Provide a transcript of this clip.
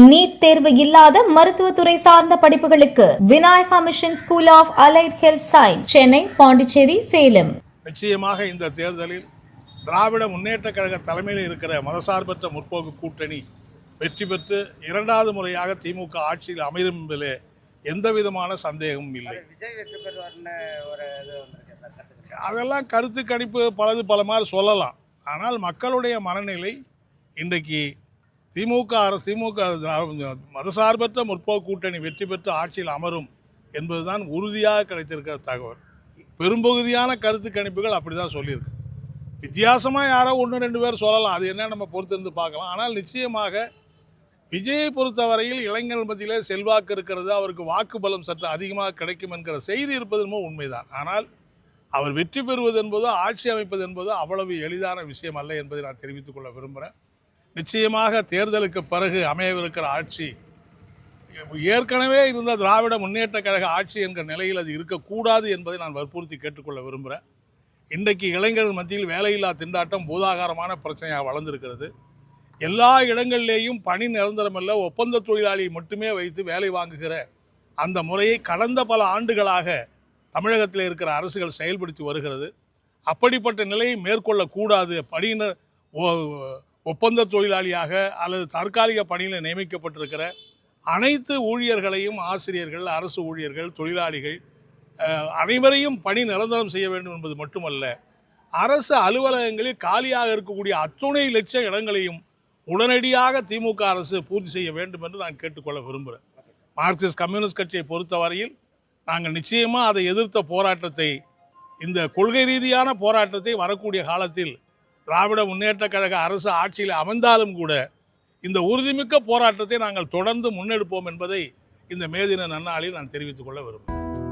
NEET தேர்வு இல்லாத மருத்துவத்துறை சார்ந்த படிப்புகளுக்கு Vinayaka mission school of allied health science, Chennai, Pondicherry, Salem. நிச்சயமாக இந்த தேர்தலில் திராவிட முன்னேற்ற கழக தலைமையில் இருக்கிற மதசார்பற்ற முற்போக்கு கூட்டணி வெற்றி பெற்று இரண்டாவது முறையாக திமுக ஆட்சியில் அமையும் என்பதிலே எந்த விதமான சந்தேகமும் இல்லை. அதெல்லாம் கருத்து கணிப்பு பல மாதிரி சொல்லலாம். ஆனால் மக்களுடைய மனநிலை இன்றைக்கு திமுக மதசார்பற்ற முற்போக்கு கூட்டணி வெற்றி பெற்று ஆட்சியில் அமரும் என்பதுதான் உறுதியாக கிடைத்திருக்கிற தகவல். பெரும்பகுதியான கருத்து கணிப்புகள் அப்படி தான் சொல்லியிருக்கு. வித்தியாசமாக யாரோ 1-2 பேர் சொல்லலாம், அது என்ன நம்ம பொறுத்திருந்து பார்க்கலாம். ஆனால் நிச்சயமாக விஜயை பொறுத்தவரையில் இளைஞர்கள் மத்தியிலே செல்வாக்கு இருக்கிறது, அவருக்கு வாக்கு பலம் சற்று அதிகமாக கிடைக்கும் என்கிற செய்தி இருப்பது என்பது உண்மைதான். ஆனால் அவர் வெற்றி பெறுவது என்பதோ ஆட்சி அமைப்பது என்பதோ அவ்வளவு எளிதான விஷயம் அல்ல என்பதை நான் தெரிவித்துக் கொள்ள விரும்புகிறேன். நிச்சயமாக தேர்தலுக்கு பிறகு அமையவிருக்கிற ஆட்சி ஏற்கனவே இருந்த திராவிட முன்னேற்ற கழக ஆட்சி என்கிற நிலையில் அது இருக்கக்கூடாது என்பதை நான் வற்புறுத்தி கேட்டுக்கொள்ள விரும்புகிறேன். இன்றைக்கு இளைஞர்கள் மத்தியில் வேலையில்லா திண்டாட்டம் பூதாகாரமான பிரச்சனையாக வளர்ந்திருக்கிறது. எல்லா இடங்களிலேயும் பணி நிரந்தரமல்ல, ஒப்பந்த தொழிலாளியை மட்டுமே வைத்து வேலை வாங்குகிற அந்த முறையை கடந்த பல ஆண்டுகளாக தமிழகத்தில் இருக்கிற அரசுகள் செயல்படுத்தி வருகிறது. அப்படிப்பட்ட நிலையை மேற்கொள்ளக்கூடாது. பணியினர் ஒப்பந்த தொழிலாளியாக அல்லது தற்காலிக பணியில் நியமிக்கப்பட்டிருக்கிற அனைத்து ஊழியர்களையும், ஆசிரியர்கள், அரசு ஊழியர்கள், தொழிலாளிகள் அனைவரையும் பணி நிரந்தரம் செய்ய வேண்டும் என்பது மட்டுமல்ல, அரசு அலுவலகங்களில் காலியாக இருக்கக்கூடிய அத்துணை லட்சம் இடங்களையும் உடனடியாக திமுக அரசு பூர்த்தி செய்ய வேண்டும் என்று நான் கேட்டுக்கொள்ள விரும்புகிறேன். மார்க்சிஸ்ட் கம்யூனிஸ்ட் கட்சியை பொறுத்தவரையில் நாங்கள் நிச்சயமாக அதை எதிர்த்த போராட்டத்தை, இந்த கொள்கை ரீதியான போராட்டத்தை வரக்கூடிய காலத்தில் திராவிட முன்னேற்ற கழக அரசு ஆட்சியில் அமைந்தாலும் கூட இந்த உறுதிமிக்க போராட்டத்தை நாங்கள் தொடர்ந்து முன்னெடுப்போம் என்பதை இந்த மே தின நன்னாளில் நான் தெரிவித்துக் கொள்ள விரும்புகிறேன்.